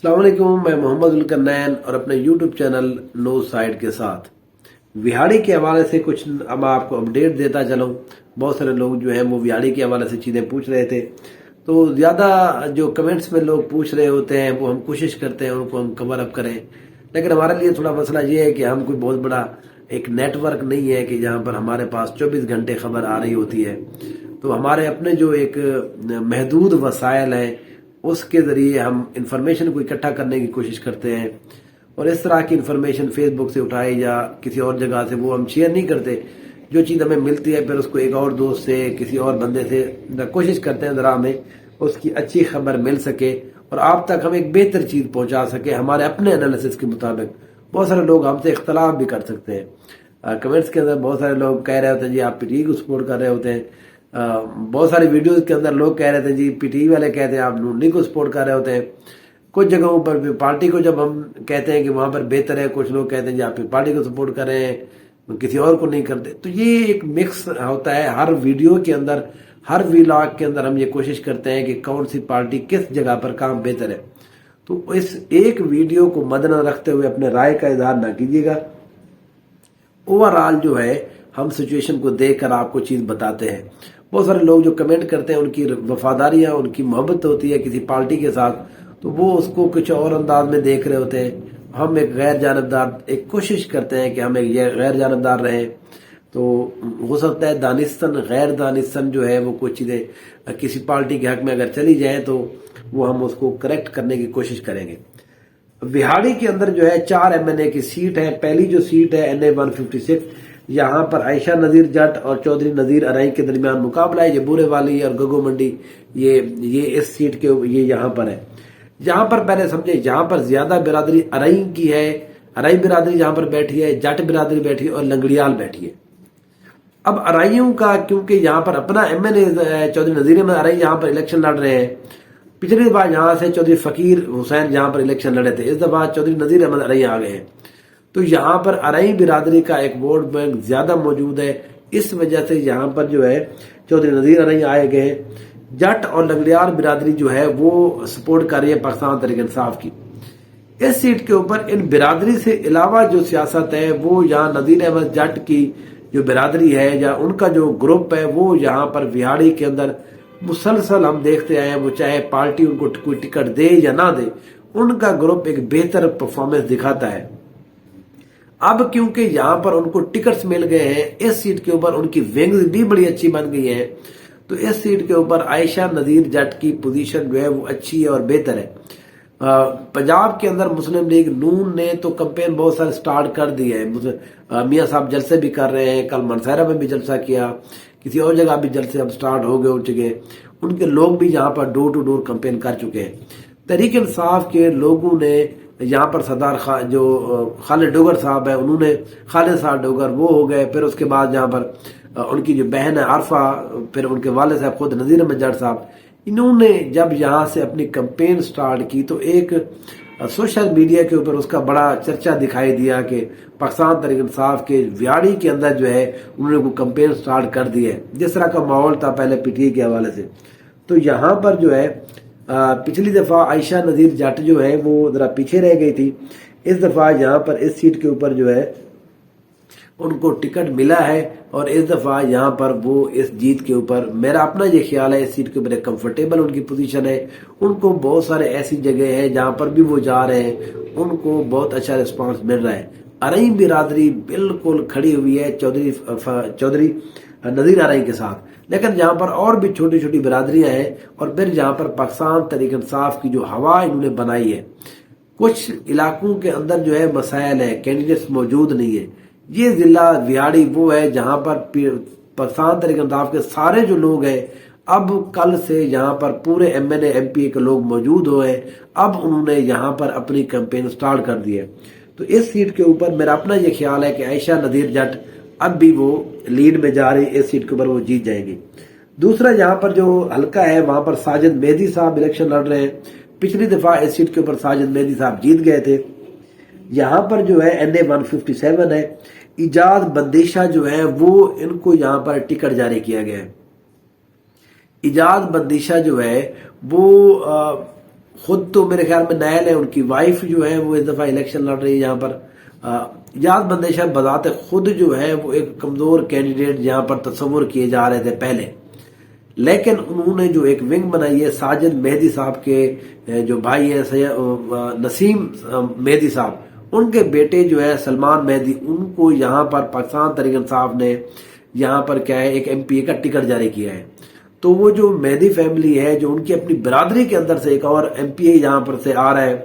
السلام علیکم، میں محمد الکنین اور اپنے یوٹیوب چینل نو سائڈ کے ساتھ وہاڑی کے حوالے سے کچھ اب آپ کو اپڈیٹ دیتا چلوں۔ بہت سارے لوگ جو ہیں وہ وہاڑی کے حوالے سے چیزیں پوچھ رہے تھے، تو زیادہ جو کمنٹس میں لوگ پوچھ رہے ہوتے ہیں وہ ہم کوشش کرتے ہیں ان کو ہم کور اپ کریں، لیکن ہمارے لیے تھوڑا مسئلہ یہ ہے کہ ہم کوئی بہت بڑا ایک نیٹ ورک نہیں ہے کہ جہاں پر ہمارے پاس 24 گھنٹے خبر آ رہی ہوتی ہے۔ تو ہمارے اپنے جو ایک محدود وسائل ہیں اس کے ذریعے ہم انفارمیشن کو اکٹھا کرنے کی کوشش کرتے ہیں، اور اس طرح کی انفارمیشن فیس بک سے اٹھائی یا کسی اور جگہ سے وہ ہم شیئر نہیں کرتے۔ جو چیز ہمیں ملتی ہے پھر اس کو ایک اور دوست سے کسی اور بندے سے کوشش کرتے ہیں ذرا ہمیں اس کی اچھی خبر مل سکے اور آپ تک ہم ایک بہتر چیز پہنچا سکے ہمارے اپنے انالیسس کے مطابق۔ بہت سارے لوگ ہم سے اختلاف بھی کر سکتے ہیں، کمنٹس کے اندر بہت سارے لوگ کہہ رہے ہوتے ہیں جی آپ پی ٹی کو سپورٹ کر رہے ہوتے ہیں، بہت ساری ویڈیوز کے اندر لوگ کہہ رہے تھے جی پی ٹی والے کہتے ہیں آپ نونی کو سپورٹ کر رہے ہوتے ہیں۔ کچھ جگہوں پر بھی پارٹی کو جب ہم کہتے ہیں کہ وہاں پر بہتر ہے، کچھ لوگ کہتے ہیں جی آپ پارٹی کو سپورٹ کر رہے ہیں کسی اور کو نہیں کرتے۔ تو یہ ایک مکس ہوتا ہے ہر ویڈیو کے اندر، ہر ویلاگ کے اندر ہم یہ کوشش کرتے ہیں کہ کون سی پارٹی کس جگہ پر کام بہتر ہے۔ تو اس ایک ویڈیو کو مد نظر رکھتے ہوئے اپنے رائے کا اظہار نہ کیجیے گا۔ اوورآل جو ہے ہم سچویشن کو دیکھ کر آپ کو چیز بتاتے ہیں۔ بہت سارے لوگ جو کمنٹ کرتے ہیں ان کی وفاداریاں، ان کی محبت ہوتی ہے کسی پارٹی کے ساتھ، تو وہ اس کو کچھ اور انداز میں دیکھ رہے ہوتے ہیں۔ ہم ایک غیر جانبدار ایک کوشش کرتے ہیں کہ ہم ایک غیر جانبدار رہیں۔ تو ہو سکتا ہے دانستاً غیر دانستاً جو ہے وہ کچھ چیزیں کسی پارٹی کے حق میں اگر چلی جائیں تو وہ ہم اس کو کریکٹ کرنے کی کوشش کریں گے۔ وہاڑی کے اندر جو ہے 4 MNA کی سیٹ ہے۔ پہلی جو سیٹ ہے NA 156، یہاں پر عائشہ نذیر جٹ اور چودھری نذیر ارائیں کے درمیان مقابلہ ہے۔ یہ بورے والی اور گگو منڈی یہ اس سیٹ کے یہ یہاں پر ہے۔ یہاں پر پہلے سمجھے جہاں پر زیادہ برادری ارائیں کی ہے، ارائیں برادری جہاں پر بیٹھی ہے، جٹ برادری بیٹھی ہے اور لنگڑیال بیٹھی ہے۔ اب ارائیوں کا کیونکہ یہاں پر اپنا MNA چودھری نذیر احمد ارائیں یہاں پر الیکشن لڑ رہے ہیں۔ پچھلی دفعہ یہاں سے چودھری فقیر حسین یہاں پر الیکشن لڑے تھے، اس دفعہ چودھری نذیر احمد ارائیں آ گئے ہیں۔ تو یہاں پر ارائیں برادری کا ایک ووٹ بینک زیادہ موجود ہے، اس وجہ سے یہاں پر جو ہے چودھری نذیر ارائیں آئے گئے ہیں۔ جٹ اور لنگڑیال برادری جو ہے وہ سپورٹ کر رہی ہے پاکستان تحریک انصاف کی۔ اس سیٹ کے اوپر ان برادری سے علاوہ جو سیاست ہے وہ یہاں نذیر احمد جٹ کی جو برادری ہے یا ان کا جو گروپ ہے وہ یہاں پر وہاڑی کے اندر مسلسل ہم دیکھتے آئے ہیں، وہ چاہے پارٹی ان کو کوئی ٹکٹ دے یا نہ دے، ان کا گروپ ایک بہتر پرفارمنس دکھاتا ہے۔ اب کیونکہ یہاں پر ان کو ٹکٹس مل گئے ہیں، اس سیٹ کے اوپر ان کی ونگز بھی بڑی اچھی بن گئی ہیں، تو اس سیٹ کے اوپر عائشہ نذیر جٹ کی پوزیشن جو ہے وہ اچھی ہے اور بہتر ہے۔ پنجاب کے اندر مسلم لیگ نون نے تو کمپین بہت سارے سٹارٹ کر دی ہے۔ میاں صاحب جلسے بھی کر رہے ہیں، کل منصیرہ میں بھی جلسہ کیا، کسی اور جگہ بھی جلسے اب سٹارٹ ہو چکے، ان کے لوگ بھی یہاں پر ڈور ٹو ڈور کمپین کر چکے ہیں۔ تحریک انصاف کے لوگوں نے یہاں پر صدر جو خالد ڈوگر صاحب ہے، انہوں نے خالد صاحب ڈوگر وہ ہو گئے، پھر اس کے بعد یہاں پر ان کی جو بہن ہے عارفہ، پھر ان کے والد صاحب خود نذیر احمد جٹ صاحب، انہوں نے جب یہاں سے اپنی کمپین سٹارٹ کی تو ایک سوشل میڈیا کے اوپر اس کا بڑا چرچا دکھائی دیا کہ پاکستان تحریک انصاف کے وہاڑی کے اندر جو ہے انہوں نے کوئی کمپین سٹارٹ کر دی ہے، جس طرح کا ماحول تھا پہلے پی ٹی کے حوالے سے۔ تو یہاں پر جو ہے پچھلی دفعہ عائشہ نذیر جٹ جو ہے وہ ذرا پیچھے رہ گئی تھی، اس دفعہ یہاں پر اس سیٹ کے اوپر جو ہے ان کو ٹکٹ ملا ہے، اور اس دفعہ یہاں پر وہ اس جیت کے اوپر میرا اپنا یہ خیال ہے اس سیٹ کے اوپر ایک کمفرٹیبل ان کی پوزیشن ہے۔ ان کو بہت سارے ایسی جگہ ہیں جہاں پر بھی وہ جا رہے ہیں ان کو بہت اچھا رسپانس مل رہا ہے۔ ارائیں برادری بالکل کھڑی ہوئی ہے چودھری نذیر ارائیں کے ساتھ، لیکن یہاں پر اور بھی چھوٹی چھوٹی برادریاں ہیں، اور پھر یہاں پر پاکستان تحریک انصاف کی جو ہوا انہوں نے بنائی ہے، کچھ علاقوں کے اندر جو ہے مسائل ہیں، کینڈیڈیٹس موجود نہیں ہے۔ یہ ضلع وہاڑی وہ ہے جہاں پر پاکستان تحریک انصاف کے سارے جو لوگ ہیں اب کل سے یہاں پر پورے MNA MP کے لوگ موجود ہوئے، اب انہوں نے یہاں پر اپنی کمپین سٹارٹ کر دی ہے۔ تو اس سیٹ کے اوپر میرا اپنا یہ خیال ہے کہ عائشہ نذیر جٹ اب بھی وہ لیڈ میں جا رہی، اس سیٹ کے اوپر وہ جیت جائیں گی۔ دوسرا یہاں پر جو حلقہ ہے وہاں پر ساجد مہدی صاحب الیکشن لڑ رہے ہیں۔ پچھلی دفعہ اس سیٹ کے اوپر ساجد مہدی صاحب جیت گئے تھے۔ یہاں پر جو ہے NA 157 ہے، ایجاز بندیشہ جو ہے وہ ان کو یہاں پر ٹکٹ جاری کیا گیا ہے۔ ایجاز بندیشہ جو ہے وہ خود تو میرے خیال میں نائل ہے، ان کی وائف جو ہے وہ اس دفعہ الیکشن لڑ رہی ہے یہاں پر. ایجاز بندیشہ بذات خود جو ہے وہ ایک کمزور کینڈیڈیٹ یہاں پر تصور کیے جا رہے تھے پہلے، لیکن انہوں نے جو ایک ونگ بنائی ہے ساجد مہدی صاحب کے جو بھائی ہیں نسیم مہدی صاحب، ان کے بیٹے جو ہے سلمان مہدی، ان کو یہاں پر پاکستان تحریک انصاف نے یہاں پر کیا ہے ایک MP کا ٹکٹ جاری کیا ہے. تو وہ جو مہدی فیملی ہے جو ان کی اپنی برادری کے اندر سے ایک اور MP یہاں پر سے آ رہا ہے،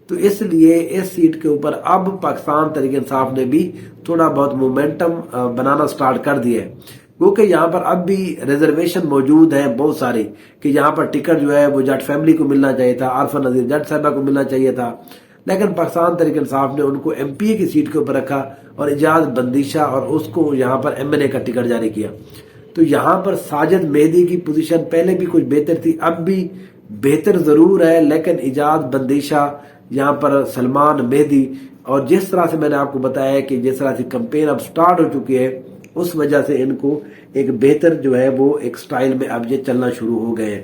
تو اس لیے اس سیٹ کے اوپر اب پاکستان تحریک انصاف نے بھی تھوڑا بہت مومنٹم بنانا سٹارٹ کر دیا ہے، کیونکہ یہاں پر اب بھی ریزرویشن موجود ہیں بہت ساری کہ یہاں پر ٹکٹ جو ہے وہ جٹ فیملی کو ملنا چاہیے تھا، عارفہ نذیر جٹ صاحبہ کو ملنا چاہیے تھا، لیکن پاکستان تحریک انصاف نے ان کو MP کی سیٹ کے اوپر رکھا اور اعجاز بندیشہ اور اس کو یہاں پر MNA کا ٹکٹ جاری کیا. تو یہاں پر ساجد مہدی کی پوزیشن پہلے بھی کچھ بہتر تھی، اب بھی بہتر ضرور ہے، لیکن اعجاز بندیشہ یہاں پر سلمان مہدی، اور جس طرح سے میں نے آپ کو بتایا کہ جس طرح سے کمپین اب سٹارٹ ہو چکی ہے اس وجہ سے ان کو ایک بہتر جو ہے وہ ایک سٹائل میں اب یہ چلنا شروع ہو گئے ہیں.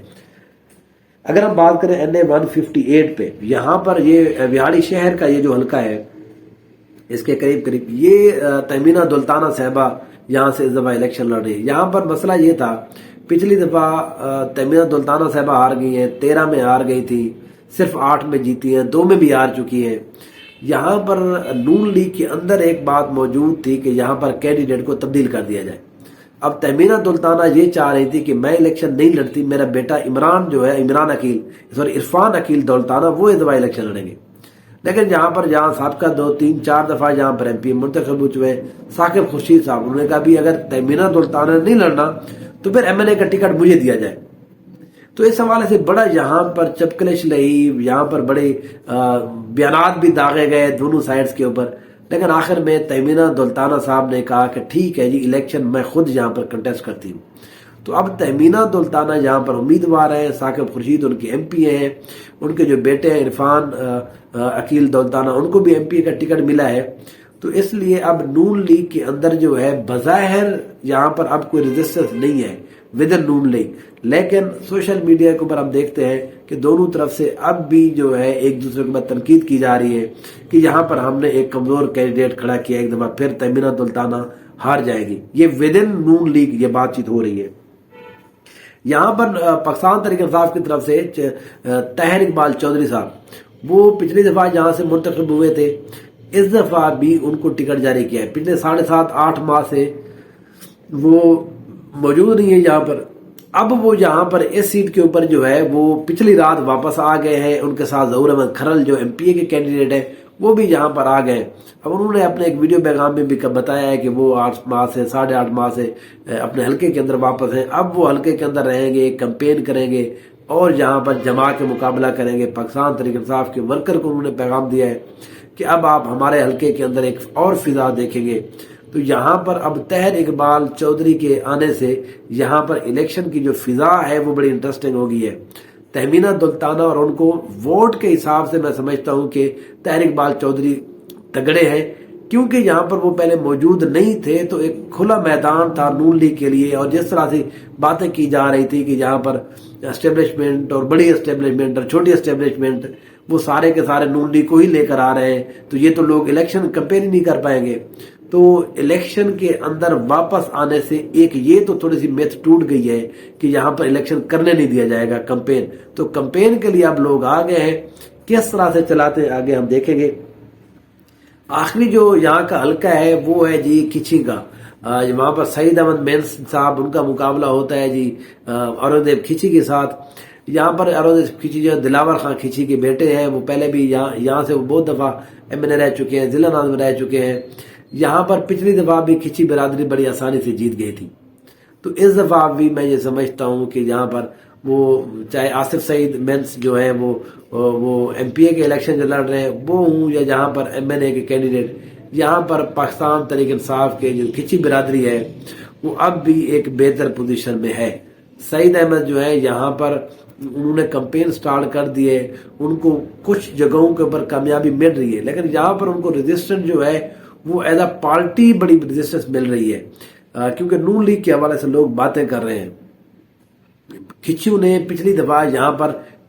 اگر ہم بات کریں NA 158 پہ، یہاں پر یہ وہاڑی شہر کا یہ جو حلقہ ہے اس کے قریب یہ تہمینہ دولتانہ صاحبہ یہاں سے اس دفعہ الیکشن لڑ رہی ہے. یہاں پر مسئلہ یہ تھا پچھلی دفعہ تہمینہ دولتانہ صاحبہ ہار گئی ہیں، 13 میں ہار گئی تھی، صرف 8 میں جیتی ہیں، 2 میں بھی ہار چکی ہیں. یہاں پر نون لیگ کے اندر ایک بات موجود تھی کہ یہاں پر کینڈیڈیٹ کو تبدیل کر دیا جائے. اب تہمینہ دولتانہ یہ چاہ رہی تھی کہ میں الیکشن نہیں لڑتی، میرا بیٹا عرفان عقیل دولتانہ وہ اس دفعہ الیکشن لڑیں گے. لیکن جہاں سابقہ 2 3 4 دفعہ جہاں پر MP منتخب ہو چکے ثاقب خورشید صاحب، انہوں نے کہا بھی اگر تہمینہ دولتانہ نہیں لڑنا تو پھر MNA کا ٹکٹ مجھے دیا جائے. تو اس حوالے سے بڑا یہاں پر چپکلش لئی، یہاں پر بڑے بیانات بھی داغے گئے دونوں سائڈز کے اوپر، لیکن آخر میں تہمینہ دولتانہ صاحب نے کہا کہ ٹھیک ہے جی الیکشن میں خود یہاں پر کنٹیسٹ کرتی ہوں. تو اب تہمینہ دولتانہ یہاں پر امیدوار ہیں، ثاقب خورشید ان کے MP ہیں، ان کے جو بیٹے ہیں عرفان عقیل دولتانہ ان کو بھی MP کا ٹکٹ ملا ہے. تو اس لیے اب نون لیگ کے اندر جو ہے بظاہر یہاں پر اب کوئی ریزسٹنس نہیں ہے ودن نون لیگ، لیکن سوشل میڈیا کے اوپر ہم دیکھتے ہیں کہ دونوں طرف سے اب بھی جو ہے ایک دوسرے کے بعد تنقید کی جا رہی ہے کہ یہاں پر ہم نے ایک کمزور کینڈیڈیٹ کھڑا کیا، ایک دفعہ پھر تہمینہ دولتانہ ہار جائے گی. یہ ودن نون لیگ یہ بات چیت ہو رہی ہے. یہاں پر پاکستان تحریک انصاف کی طرف سے طاہر اقبال چودھری صاحب، وہ پچھلی دفعہ یہاں سے منتخب ہوئے تھے، اس دفعہ بھی ان کو ٹکٹ جاری کیا ہے. پچھلے 7.5-8 ماہ سے وہ موجود نہیں ہے یہاں پر. اب وہ یہاں پر اس سیٹ کے اوپر جو ہے وہ پچھلی رات واپس آ گئے ہیں، ان کے ساتھ ظہور احمد کھرل جو MPA کے کینڈیڈیٹ ہیں وہ بھی یہاں پر آ گئے. اب انہوں نے اپنے ایک ویڈیو پیغام میں بھی بتایا ہے کہ وہ 8 ماہ سے 8.5 ماہ سے اپنے حلقے کے اندر واپس ہیں. اب وہ حلقے کے اندر رہیں گے، کمپین کریں گے اور یہاں پر جما کے مقابلہ کریں گے. پاکستان تحریک انصاف کے ورکر کو انہوں نے پیغام دیا ہے کہ اب آپ ہمارے حلقے کے اندر ایک اور فضا دیکھیں گے. تو یہاں پر اب طاہر اقبال چودھری کے آنے سے یہاں پر الیکشن کی جو فضا ہے وہ بڑی انٹرسٹنگ ہو گئی ہے. تہمینہ دولتانہ اور ان کو ووٹ کے حساب سے میں سمجھتا ہوں کہ طاہر اقبال چودھری تگڑے ہیں، کیونکہ یہاں پر وہ پہلے موجود نہیں تھے تو ایک کھلا میدان تھا نون لیگ کے لیے. اور جس طرح سے باتیں کی جا رہی تھی کہ یہاں پر اسٹیبلشمنٹ اور بڑی اسٹیبلشمنٹ اور چھوٹی اسٹیبلشمنٹ وہ سارے کے سارے نون لیگ کو ہی لے کر آ رہے ہیں، تو یہ تو لوگ الیکشن کمپین ہی نہیں کر پائیں گے. تو الیکشن کے اندر واپس آنے سے ایک یہ تو تھوڑی سی میتھ ٹوٹ گئی ہے کہ یہاں پر الیکشن کرنے نہیں دیا جائے گا کمپین. تو کمپین کے لیے اب لوگ آ گئے ہیں، کس طرح سے چلاتے ہیں آگے ہم دیکھیں گے. آخری جو یہاں کا حلقہ ہے وہ ہے جی کھچی کا. وہاں پر سعید احمد مینس صاحب ان کا مقابلہ ہوتا ہے جی اورنگزیب کھچی کے ساتھ. یہاں پر اورنگزیب کھچی جو دلاور خان کھچی کے بیٹے ہیں، وہ پہلے بھی یہاں سے وہ بہت دفعہ MNA رہ چکے ہیں، ضلع ناظم رہ چکے ہیں. یہاں پر پچھلی دفعہ بھی کھچی برادری بڑی آسانی سے جیت گئی تھی. تو اس دفعہ بھی میں یہ سمجھتا ہوں کہ یہاں پر وہ چاہے آصف سعید مینس جو ہیں وہ MPA کے الیکشن جو لڑ رہے ہیں وہ ہوں، یا جہاں پر MNA کے کینڈیڈیٹ، یہاں پر پاکستان تحریک انصاف کے جو کھچی برادری ہے وہ اب بھی ایک بہتر پوزیشن میں ہے. سعید احمد جو ہے یہاں پر انہوں نے کمپین سٹارٹ کر دی ہے، ان کو کچھ جگہوں کے اوپر کامیابی مل رہی ہے، لیکن یہاں پر ان کو ریزسٹنٹ جو ہے وہ ایز اے پارٹی بڑی ریزسٹنس مل رہی ہے، کیونکہ نون لیگ کے حوالے سے لوگ باتیں کر رہے ہیں. کھچیوں نے پچھلی دفعہ یہاں پر